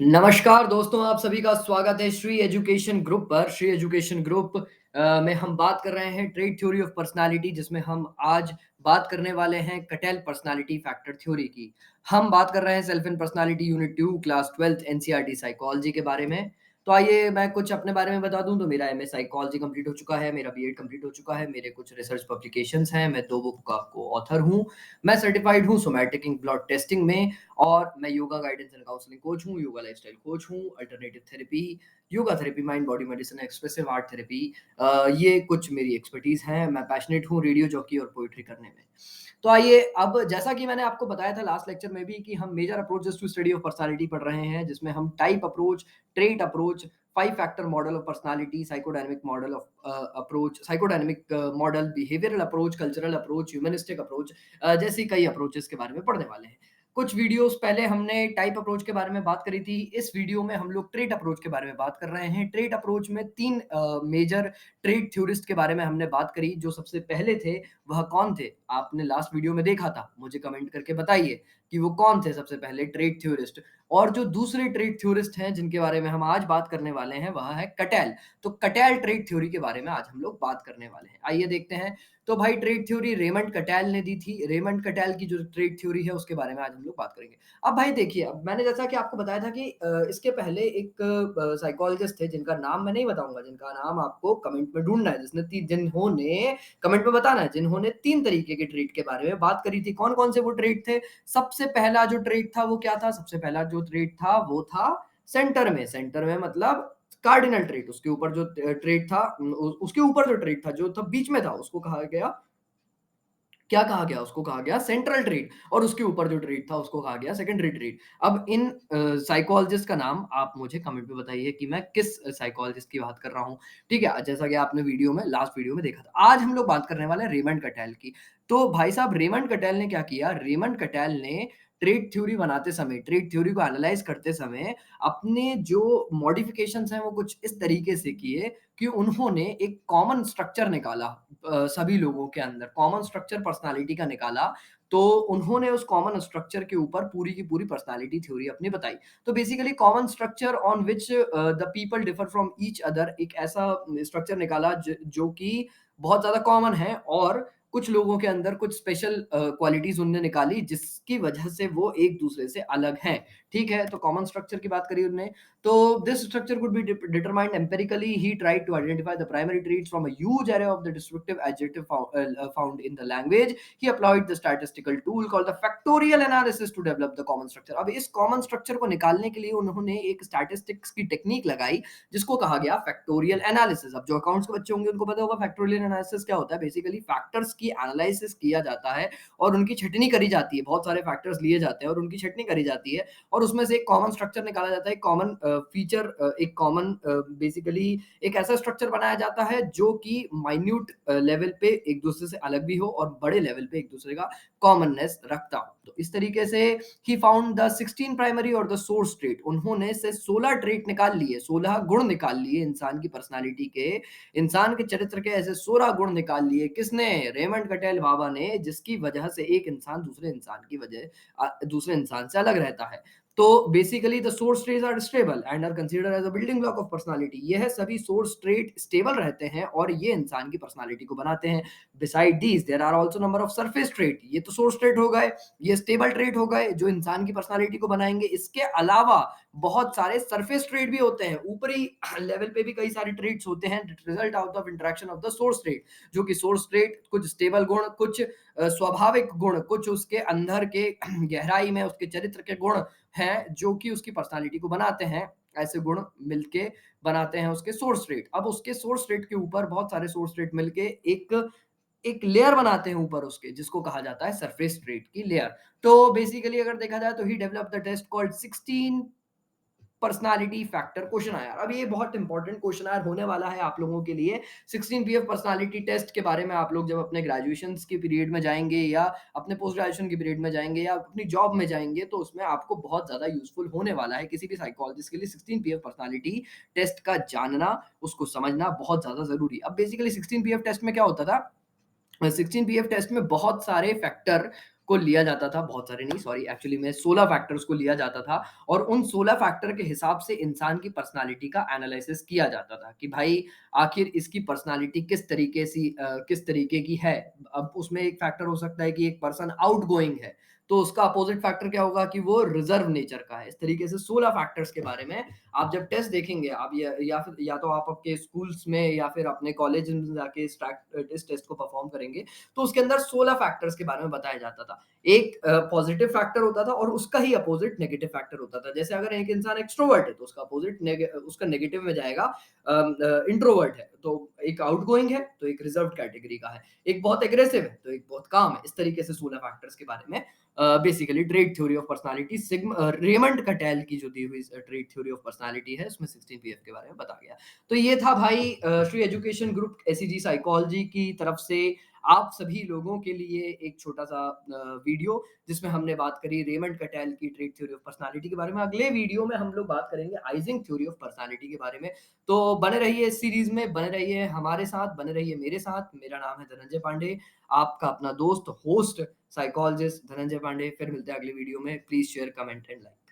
नमस्कार दोस्तों, आप सभी का स्वागत है श्री एजुकेशन ग्रुप पर। श्री एजुकेशन ग्रुप में हम बात कर रहे हैं ट्रेड थ्योरी ऑफ पर्सनालिटी, जिसमें हम आज बात करने वाले हैं कटेल पर्सनालिटी फैक्टर थ्योरी की। हम बात कर रहे हैं self and personality unit 2 class 12 NCERT psychology के बारे में। तो आइए मैं कुछ अपने बारे में बता दूं। तो मेरा एमए साइकोलॉजी कंप्लीट हो चुका है, मेरा बीएड कंप्लीट हो चुका है, मेरे कुछ रिसर्च पब्लिकेशंस हैं, मैं 2 बुक का को ऑथर हूं, मैं सर्टिफाइड हूं सोमैटिक इंक ब्लड टेस्टिंग में, और मैं yoga guidance and counselling coach हूँ, योगा लाइफस्टाइल कोच हूँ, alternative therapy, yoga therapy, mind body medicine, expressive art therapy. ये कुछ मेरी एक्सपर्टीज हैं। मैं पैशनेट हूँ रेडियो जॉकी और पोइट्री करने में। तो आइए, अब जैसा कि मैंने आपको बताया था लास्ट लेक्चर में भी कि हम major approaches to study of personality पढ़ रहे हैं, जिसमें हम type approach, trait approach, 5 factor model of personality, psychodynamic model of approach, psychodynamic model, behavioural approach, cultural approach, humanistic approach, जैसी कई अप्रोचेस के बारे में पढ़ने वाले हैं। कुछ वीडियोस पहले हमने टाइप अप्रोच के बारे में बात करी थी। इस वीडियो में हम लोग ट्रेट अप्रोच के बारे में बात कर रहे हैं। ट्रेट अप्रोच में 3 मेजर ट्रेट थ्योरिस्ट के बारे में हमने बात करी। जो सबसे पहले थे वह कौन थे? आपने लास्ट वीडियो में देखा था। मुझे कमेंट करके बताइए कि वो कौन थे सबसे पहले ट्रेट थ्योरिस्ट। और जो दूसरे ट्रेट थ्योरिस्ट हैं जिनके बारे में हम आज बात करने वाले हैं, वह है कटेल। तो कटेल ट्रेट थ्योरी के बारे में आज हम लोग बात करने वाले हैं। आइए देखते हैं। तो भाई, ट्रेड थ्योरी रेमंड कटेल ने दी थी। रेमंड कटेल की जो ट्रेड थ्योरी है उसके बारे में आज हम लोग बात करेंगे। अब भाई देखिए, अब मैंने जैसा कि आपको बताया था कि इसके पहले एक साइकोलॉजिस्ट थे जिनका नाम मैं नहीं बताऊंगा, जिनका नाम आपको कमेंट में ढूंढना है, जिन्होंने कमेंट में बताना है, जिन्होंने 3 तरीके के ट्रेड के बारे में बात करी थी। कौन कौन से वो ट्रेड थे? सबसे पहला जो ट्रेड था वो क्या था? सबसे पहला जो ट्रेड था वो था सेंटर में मतलब कार्डिनल ट्रेट। उसके ऊपर जो ट्रेड था, उसके ऊपर जो ट्रेड था, जो था बीच में था, उसको कहा गया, क्या कहा गया? उसको कहा गया सेंट्रल ट्रेड। और उसके ऊपर जो ट्रेड था उसको कहा गया सेकेंडरी ट्रेड। अब इन साइकोलॉजिस्ट का नाम आप मुझे कमेंट में बताइए कि मैं किस साइकोलॉजिस्ट की बात कर रहा हूँ। ठीक है, जैसा कि आपने लास्ट वीडियो में देखा था। आज हम लोग बात करने वाले हैं रेमंड कटेल की। तो भाई साहब, रेमंड कटेल ने क्या किया? रेमंड कटेल ने ट्रेड थ्योरी बनाते समय, ट्रेड थ्योरी को एनालाइज करते समय अपने जो मॉडिफिकेशंस हैं वो कुछ इस तरीके से किए कि उन्होंने एक कॉमन स्ट्रक्चर निकाला, सभी लोगों के अंदर कॉमन स्ट्रक्चर पर्सनालिटी का निकाला। तो उन्होंने उस कॉमन स्ट्रक्चर के ऊपर पूरी की पूरी पर्सनालिटी थ्योरी अपनी बताई। तो basically common structure on which the people differ from each other, एक ऐसा स्ट्रक्चर निकाला जो कि बहुत ज्यादा कॉमन है, और कुछ लोगों के अंदर कुछ स्पेशल क्वालिटीज उनने निकाली जिसकी वजह से वो एक दूसरे से अलग हैं। ठीक है, तो कॉमन स्ट्रक्चर की बात करी उन्होंने। तो this structure could be determined empirically. He tried to identify the primary traits from a huge array of the descriptive adjective found in the language. He applied the statistical tool called the factorial analysis to develop the common structure. अब इस common structure को निकालने के लिए उन्होंने एक statistics की technique लगाई जिसको कहा गया फैक्टोरियल एनालिसिस। अब जो अकाउंट्स के बच्चे होंगे उनको पता होगा फैक्टोरियल एनालिसिस क्या होता है। बेसिकली फैक्टर्स की एनालिसिस किया जाता है और उनकी छटनी करी जाती है। बहुत सारे फैक्टर्स लिए जाते हैं और उनकी छटनी करी जाती है, और उसमें से एक कॉमन स्ट्रक्चर निकाला जाता है, एक कॉमन फीचर, एक कॉमन बेसिकली एक ऐसा स्ट्रक्चर बनाया जाता है जो कि माइन्यूट लेवल पे एक दूसरे से अलग भी हो और बड़े लेवल पे एक दूसरे का कॉमननेस रखता हो। तो इस तरीके से ही फाउंड द 16 प्राइमरी और द सोर्स ट्रेट। उन्होंने से 16 ट्रेट निकाल लिए, 16 गुण निकाल लिए इंसान की पर्सनालिटी के, इंसान के चरित्र के ऐसे 16 गुण निकाल लिए। किसने? रेमंड कटेल बाबा ने, जिसकी वजह से एक इंसान दूसरे इंसान से अलग रहता है। तो basically the source traits are stable and are considered as a building block of personality. यह सभी सोर्स ट्रेट स्टेबल रहते हैं और ये इंसान की पर्सनालिटी को बनाते हैं। Besides these there are also number of surface trait. ये तो सोर्स ट्रेट हो गए, ये स्टेबल ट्रेट हो गए जो इंसान की पर्सनालिटी को बनाएंगे। इसके अलावा बहुत सारे सरफेस ट्रेट भी होते हैं, ऊपरी लेवल पे भी कई सारे ट्रेट्स होते हैं, result out of interaction of the source trait. जो कि सोर्स ट्रेट कुछ स्टेबल गुण, कुछ स्वाभाविक गुण, कुछ उसके अंदर के गहराई में उसके चरित्र के गुण हैं जो कि उसकी पर्सनालिटी को बनाते हैं। ऐसे गुण मिलके बनाते हैं उसके सोर्स ट्रेट। अब उसके सोर्स ट्रेट के ऊपर बहुत सारे सोर्स ट्रेट मिलके एक एक लेयर बनाते हैं ऊपर उसके, जिसको कहा जाता है सरफेस ट्रेट की लेयर। तो बेसिकली अगर देखा जाए तो he develop the test called 16 personality factor questionnaire. अब ये बहुत इंपॉर्टेंट क्वेश्चन आयर होने वाला है आप लोगों के लिए। 16 पीएफ पर्सनालिटी टेस्ट के बारे में आप लोग जब अपने ग्रेजुएशन के पीरियड में जाएंगे या अपने पोस्ट ग्रेजुएशन के पीरियड में जाएंगे या अपनी जॉब में जाएंगे, तो उसमें आपको बहुत ज्यादा यूजफुल होने वाला है। किसी भी साइकोलॉजिस्ट के लिए 16 पीएफ पर्सनालिटी टेस्ट का जानना, उसको समझना बहुत ज्यादा जरूरी। अब बेसिकली 16 पीएफ टेस्ट में क्या होता था? 16 पीएफ टेस्ट में बहुत सारे फैक्टर को लिया जाता था, बहुत सारे नहीं सॉरी एक्चुअली में 16 फैक्टर्स को लिया जाता था और उन 16 फैक्टर के हिसाब से इंसान की पर्सनैलिटी का एनालिसिस किया जाता था कि भाई आखिर इसकी पर्सनैलिटी किस तरीके की है। अब उसमें एक फैक्टर हो सकता है कि एक पर्सन आउटगोइंग है, तो उसका अपोजिट फैक्टर क्या होगा कि वो रिजर्व नेचर का है। इस तरीके से 16 फैक्टर्स के बारे में आप जब टेस्ट देखेंगे, आप या फिर या तो आप आपके स्कूल्स में या फिर अपने कॉलेज में जाके इस टेस्ट को परफॉर्म करेंगे, तो उसके अंदर 16 फैक्टर्स के बारे में बताया जाता था। एक पॉजिटिव फैक्टर होता था और उसका ही अपोजिट नेगेटिव फैक्टर होता था। जैसे अगर एक इंसान एक्सट्रोवर्ट है तो उसका उसका नेगेटिव में जाएगा, इंट्रोवर्ट है तो एक आउटगोइंग है तो एक रिजर्व कैटेगरी का है, एक बहुत एग्रेसिव है तो एक बहुत काम है। इस तरीके से 16 फैक्टर्स के बारे में basically trait theory of personality Raymond कटेल की जो दी हुई ट्रेट थ्योरी ऑफ पर्सनालिटी है उसमें 16 पीएफ के बारे में बताया गया। तो ये था भाई Shri education group ACG psychology की तरफ से आप सभी लोगों के लिए एक छोटा सा वीडियो, जिसमें हमने बात करी रेमंड कटेल की ट्रेट थ्योरी ऑफ पर्सनालिटी के बारे में। अगले वीडियो में हम लोग बात करेंगे आइजिंग थ्योरी ऑफ पर्सनालिटी के बारे में। तो बने रहिए इस सीरीज में, बने रहिए हमारे साथ, बने रहिए मेरे साथ। मेरा नाम है धनंजय पांडे, आपका अपना दोस्त होस्ट साइकोलॉजिस्ट धनंजय पांडे। फिर मिलते हैं अगले वीडियो में। Please share comment and like.